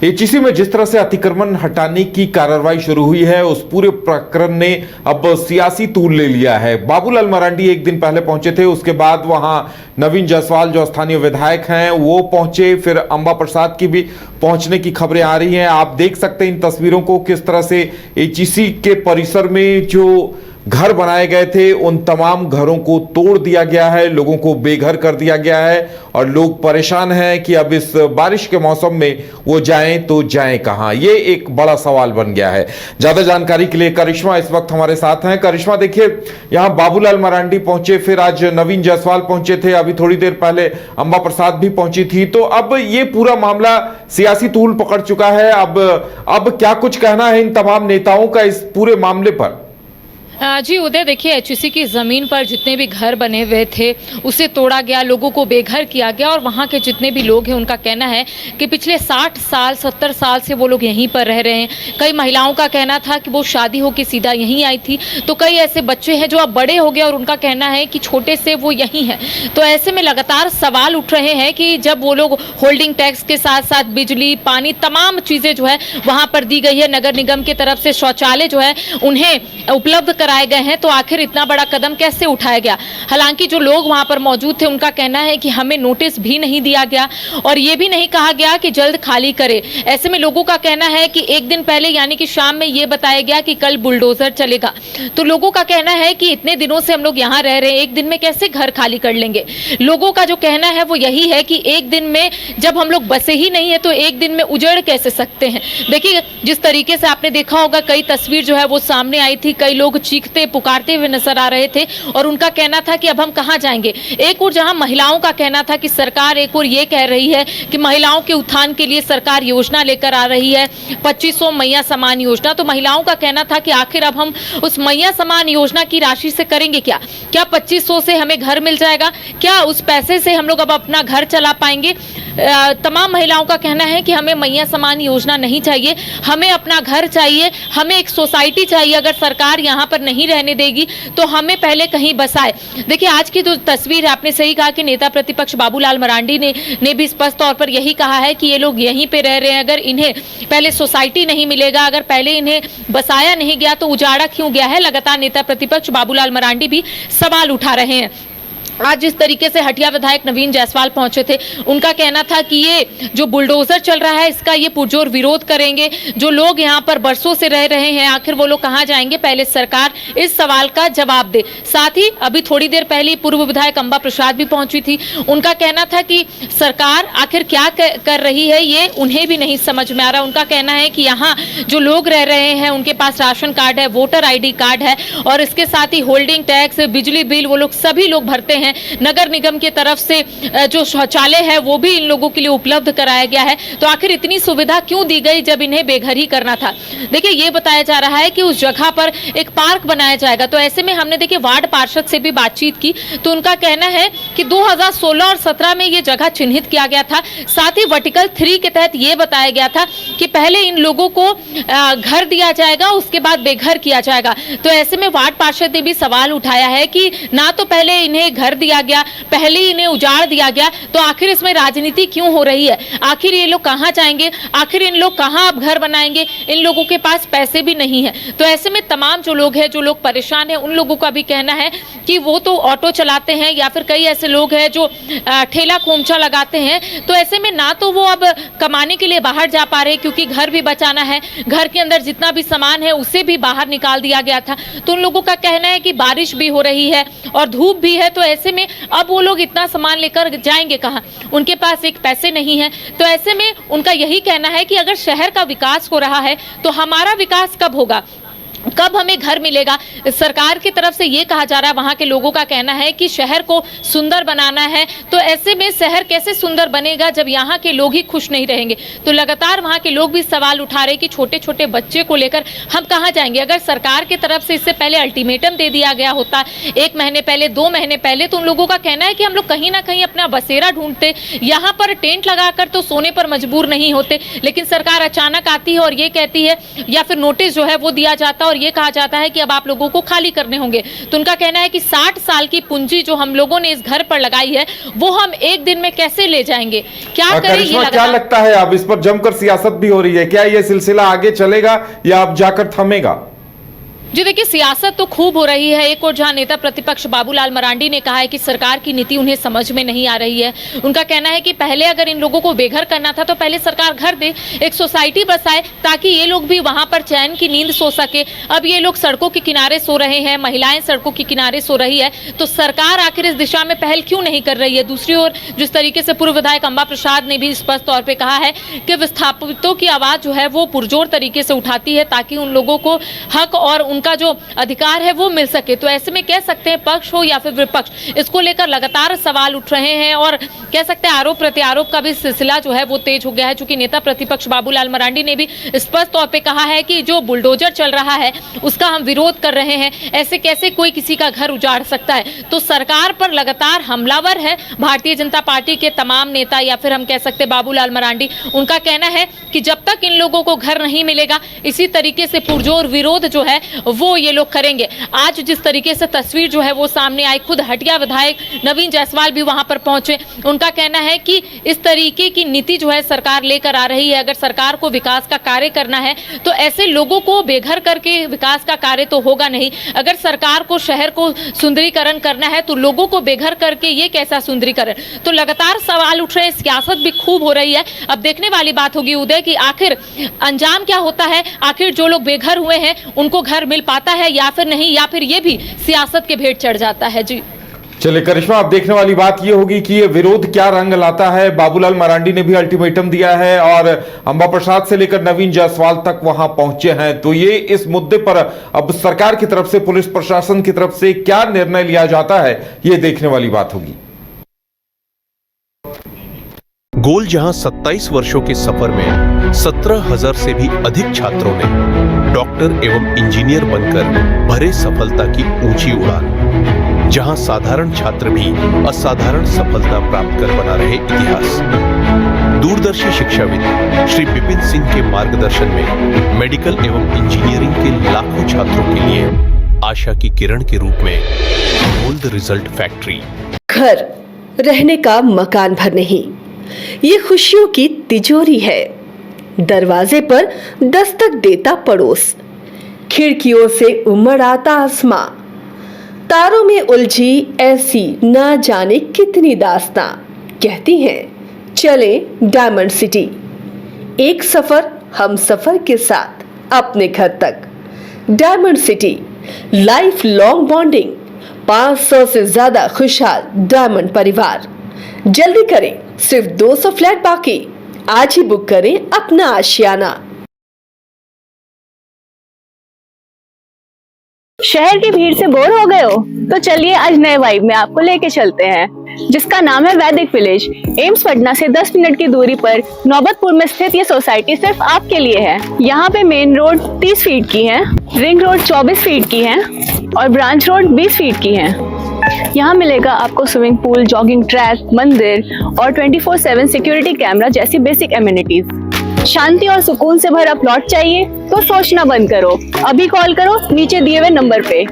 HEC में जिस तरह से अतिक्रमण हटाने की कार्रवाई शुरू हुई है, उस पूरे प्रकरण ने अब सियासी तूल ले लिया है। बाबूलाल मरांडी एक दिन पहले पहुंचे थे, उसके बाद वहां नवीन जायसवाल जो स्थानीय विधायक हैं वो पहुंचे, फिर अंबा प्रसाद की भी पहुंचने की खबरें आ रही हैं। आप देख सकते हैं इन तस्वीरों को, किस तरह से एचईसी के परिसर में जो घर बनाए गए थे उन तमाम घरों को तोड़ दिया गया है, लोगों को बेघर कर दिया गया है और लोग परेशान हैं कि अब इस बारिश के मौसम में वो जाएं तो जाएं कहां। ये एक बड़ा सवाल बन गया है। ज्यादा जानकारी के लिए करिश्मा इस वक्त हमारे साथ हैं। करिश्मा, देखिए यहां बाबूलाल मरांडी पहुंचे, फिर आज नवीन जायसवाल पहुंचे थे, अभी थोड़ी देर पहले अंबा प्रसाद भी पहुंची थी, तो अब ये पूरा मामला सियासी तूल पकड़ चुका है। अब क्या कुछ कहना है इन तमाम नेताओं का इस पूरे मामले पर? जी उदय, देखिए एचईसी की ज़मीन पर जितने भी घर बने हुए थे उसे तोड़ा गया, लोगों को बेघर किया गया और वहाँ के जितने भी लोग हैं उनका कहना है कि पिछले 60 साल 70 साल से वो लोग यहीं पर रह रहे हैं। कई महिलाओं का कहना था कि वो शादी होकर सीधा यहीं आई थी, तो कई ऐसे बच्चे हैं जो अब बड़े हो गए और उनका कहना है कि छोटे से वो यहीं हैं। तो ऐसे में लगातार सवाल उठ रहे हैं कि जब वो लोग होल्डिंग टैक्स के साथ साथ बिजली पानी तमाम चीज़ें जो है वहाँ पर दी गई है, नगर निगम की तरफ से शौचालय जो है उन्हें उपलब्ध कराए गए हैं, तो आखिर इतना बड़ा कदम कैसे उठाया गया। हालांकि जो लोग वहां पर मौजूद थे उनका कहना है कि हमें नोटिस भी नहीं दिया गया और ये भी नहीं कहा गया कि जल्द खाली करे। ऐसे में लोगों का कहना है कि एक दिन पहले यानी कि शाम में ये बताया गया कि कल बुलडोजर चलेगा, तो लोगों का कहना है कि इतने दिनों से हम लोग यहाँ रह रहे हैं, एक दिन में कैसे घर खाली कर लेंगे। लोगों का जो कहना है वो यही है कि एक दिन में जब हम लोग बसे ही नहीं है तो एक दिन में उजड़ कैसे सकते हैं। देखिए जिस तरीके से आपने देखा होगा, कई तस्वीर जो है वो सामने आई थी, कई लोग चीखते पुकारते हुए नजर आ रहे थे और उनका कहना था कि अब हम कहां जाएंगे। एक और जहां महिलाओं का कहना था कि सरकार एक और ये कह रही है कि महिलाओं के उत्थान के लिए सरकार योजना लेकर आ रही है 2500 मैया समान योजना, तो महिलाओं का कहना था कि आखिर अब हम उस मैया समान योजना की राशि से करेंगे क्या 2500 से हमें घर मिल जाएगा, क्या उस पैसे से हम लोग अब अपना घर चला पाएंगे। तमाम महिलाओं का कहना है कि हमें मैया समान योजना नहीं चाहिए, हमें अपना घर चाहिए, हमें एक सोसाइटी चाहिए। अगर सरकार यहाँ पर नहीं रहने देगी तो हमें पहले कहीं बसाए। देखिए आज की जो तस्वीर है, आपने सही कहा कि नेता प्रतिपक्ष बाबूलाल मरांडी ने भी स्पष्ट तौर पर यही कहा है कि ये लोग यहीं पे रह रहे हैं, अगर इन्हें पहले सोसाइटी नहीं मिलेगा, अगर पहले इन्हें बसाया नहीं गया तो उजाड़ा क्यों गया है। लगातार नेता प्रतिपक्ष बाबूलाल मरांडी भी सवाल उठा रहे हैं। आज जिस तरीके से हटिया विधायक नवीन जायसवाल पहुंचे थे, उनका कहना था कि ये जो बुलडोजर चल रहा है इसका ये पुरजोर विरोध करेंगे। जो लोग यहाँ पर बरसों से रह रहे हैं आखिर वो लोग कहाँ जाएंगे, पहले सरकार इस सवाल का जवाब दे। साथ ही अभी थोड़ी देर पहले पूर्व विधायक अंबा प्रसाद भी पहुंची थी, उनका कहना था कि सरकार आखिर क्या कर रही है ये उन्हें भी नहीं समझ में आ रहा। उनका कहना है कि यहाँ जो लोग रह रहे हैं उनके पास राशन कार्ड है, वोटर ID कार्ड है और इसके साथ ही होल्डिंग टैक्स बिजली बिल वो लोग सभी लोग भरते हैं। नगर निगम की तरफ से जो शौचालय है वो भी इन लोगों के लिए उपलब्ध कराया गया है, तो आखिर इतनी सुविधा क्यों दी गई जब इन्हें बेघर ही करना था। देखिए ये बताया जा रहा है कि उस जगह पर एक पार्क बनाया जाएगा, तो ऐसे में हमने देखिए वार्ड पार्षद से भी बातचीत की, तो उनका कहना है कि 2016 और 17 में ये जगह चिन्हित किया गया था। साथ ही वर्टिकल 3 के तहत ये बताया गया था कि पहले इन लोगों को घर दिया जाएगा, उसके बाद बेघर किया जाएगा। तो ऐसे में वार्ड पार्षद ने भी सवाल उठाया है कि ना तो पहले इन्हें घर दिया गया, पहले इन्हें उजाड़ दिया गया, तो आखिर इसमें राजनीति क्यों हो रही है। आखिर ये लोग कहां जाएंगे, आखिर इन लोग कहां अब घर बनाएंगे, इन लोगों के पास पैसे भी नहीं है। तो ऐसे में तमाम जो लोग हैं, जो लोग परेशान हैं, उन लोगों का भी कहना है कि वो तो ऑटो चलाते हैं या फिर कई ऐसे लोग हैं जो ठेला खोमचा लगाते हैं, तो ऐसे में ना तो वो अब कमाने के लिए बाहर जा पा रहे क्योंकि घर भी बचाना है, घर के अंदर जितना भी सामान है उसे भी बाहर निकाल दिया गया था। तो उन लोगों का कहना है कि बारिश भी हो रही है और धूप भी है, तो ऐसे में अब वो लोग इतना सामान लेकर जाएंगे कहाँ, उनके पास एक पैसे नहीं है। तो ऐसे में उनका यही कहना है कि अगर शहर का विकास हो रहा है तो हमारा विकास कब होगा, कब हमें घर मिलेगा। सरकार की तरफ से ये कहा जा रहा है, वहाँ के लोगों का कहना है कि शहर को सुंदर बनाना है, तो ऐसे में शहर कैसे सुंदर बनेगा जब यहाँ के लोग ही खुश नहीं रहेंगे। तो लगातार वहाँ के लोग भी सवाल उठा रहे कि छोटे छोटे बच्चे को लेकर हम कहाँ जाएंगे। अगर सरकार की तरफ से इससे पहले अल्टीमेटम दे दिया गया होता 1 महीने पहले 2 महीने पहले, तो उन लोगों का कहना है कि हम लोग कहीं ना कहीं अपना बसेरा ढूंढते, यहाँ पर टेंट लगाकर तो सोने पर मजबूर नहीं होते। लेकिन सरकार अचानक आती है और ये कहती है या फिर नोटिस जो है वो दिया जाता और ये कहा जाता है कि अब आप लोगों को खाली करने होंगे। तो उनका कहना है कि 60 साल की पूंजी जो हम लोगों ने इस घर पर लगाई है वो हम एक दिन में कैसे ले जाएंगे, क्या करें। करिश्मा, क्या लगता है अब इस पर जमकर सियासत भी हो रही है, क्या ये सिलसिला आगे चलेगा या अब जाकर थमेगा? जी देखिए, सियासत तो खूब हो रही है। एक और जहां नेता प्रतिपक्ष बाबूलाल मरांडी ने कहा है कि सरकार की नीति उन्हें समझ में नहीं आ रही है। उनका कहना है कि पहले अगर इन लोगों को बेघर करना था तो पहले सरकार घर दे, एक सोसाइटी बसाए ताकि ये लोग भी वहां पर चैन की नींद सो सके। अब ये लोग सड़कों के किनारे सो रहे हैं, महिलाएं सड़कों के किनारे सो रही है, तो सरकार आखिर इस दिशा में पहल क्यों नहीं कर रही है। दूसरी ओर जिस तरीके से पूर्व विधायक अंबा प्रसाद ने भी स्पष्ट तौर पर कहा है कि विस्थापितों की आवाज जो है वो पुरजोर तरीके से उठाती है ताकि उन लोगों को हक और उनका जो अधिकार है वो मिल सके। तो ऐसे में कह सकते हैं पक्ष हो या फिर विपक्ष, इसको लेकर लगातार सवाल उठ रहे हैं और कह सकते हैं आरोप प्रत्यारोप का भी सिलसिला जो है वो तेज हो गया है। चूंकि नेता प्रतिपक्ष बाबूलाल मरांडी ने भी स्पष्ट तौर पे कहा है कि जो बुलडोजर चल रहा है उसका हम विरोध कर रहे हैं, ऐसे कैसे कोई किसी का घर उजाड़ सकता है। तो सरकार पर लगातार हमलावर है भारतीय जनता पार्टी के तमाम नेता या फिर हम कह सकते हैं बाबूलाल मरांडी। उनका कहना है कि जब तक इन लोगों को घर नहीं मिलेगा इसी तरीके से पुरजोर विरोध जो है वो ये लोग करेंगे। आज जिस तरीके से तस्वीर जो है वो सामने आई, खुद हटिया विधायक नवीन जायसवाल भी वहां पर पहुंचे। उनका कहना है कि इस तरीके की नीति जो है सरकार लेकर आ रही है। अगर सरकार को विकास का कार्य करना है तो ऐसे लोगों को बेघर करके विकास का कार्य तो होगा नहीं। अगर सरकार को शहर को सुंदरीकरण करना है तो लोगों को बेघर करके ये कैसा सुंदरीकरण। तो लगातार सवाल उठ रहे हैं, सियासत भी खूब हो रही है। अब देखने वाली बात होगी उदय कि आखिर अंजाम क्या होता है, आखिर जो लोग बेघर हुए हैं उनको घर मिल पाता है या फिर नहीं, या फिर ये भी सियासत के भेंट चढ़ जाता है। जी चलिए करिश्मा, अब देखने वाली बात ये होगी कि ये विरोध क्या रंग लाता है। बाबूलाल मरांडी ने भी अल्टीमेटम दिया है और अंबा प्रसाद से लेकर नवीन जायसवाल तक वहां पहुंचे हैं। तो ये इस मुद्दे पर अब सरकार की तरफ से, पुलिस प्रशासन की तरफ से क्या निर्णय लिया जाता है, ये देखने वाली बात होगी। गोल जहां 27 वर्षों के सफर में 17,000 से भी अधिक छात्रों ने डॉक्टर एवं इंजीनियर बनकर भरे सफलता की ऊंची उड़ान, जहां साधारण छात्र भी असाधारण सफलता प्राप्त कर बना रहे इतिहास। दूरदर्शी शिक्षाविद श्री विपिन सिंह के मार्गदर्शन में मेडिकल एवं इंजीनियरिंग के लाखों छात्रों के लिए आशा की किरण के रूप में गोल्ड रिजल्ट फैक्ट्री। घर रहने का मकान भर नहीं, ये खुशियों की तिजोरी है। दरवाजे पर दस्तक देता पड़ोस, खिड़कियों से उमड़ आता आसमां, तारों में उलझी ऐसी ना जाने कितनी दास्तां। कहती हैं चले डायमंड सिटी, एक सफर हम सफर के साथ अपने घर तक। Diamond city, life long bonding, 500 से ज्यादा खुशहाल डायमंड परिवार। जल्दी करें, सिर्फ 200 फ्लैट बाकी। आज ही बुक करें अपना आशियाना। शहर की भीड़ से बोर हो गए हो तो चलिए आज नए वाइब में आपको लेके चलते हैं, जिसका नाम है वैदिक विलेज। एम्स पटना से 10 मिनट की दूरी पर नौबतपुर में स्थित ये सोसाइटी सिर्फ आपके लिए है। यहाँ पे मेन रोड 30 फीट की है, रिंग रोड 24 फीट की है और ब्रांच रोड 20 फीट की है। यहाँ मिलेगा आपको स्विमिंग पूल, जॉगिंग ट्रैक, मंदिर और 24/7 सिक्योरिटी कैमरा जैसी बेसिक एमिनिटीज। शांति और सुकून से भरा प्लॉट चाहिए तो सोचना बंद करो, अभी कॉल करो नीचे दिए हुए नंबर पे।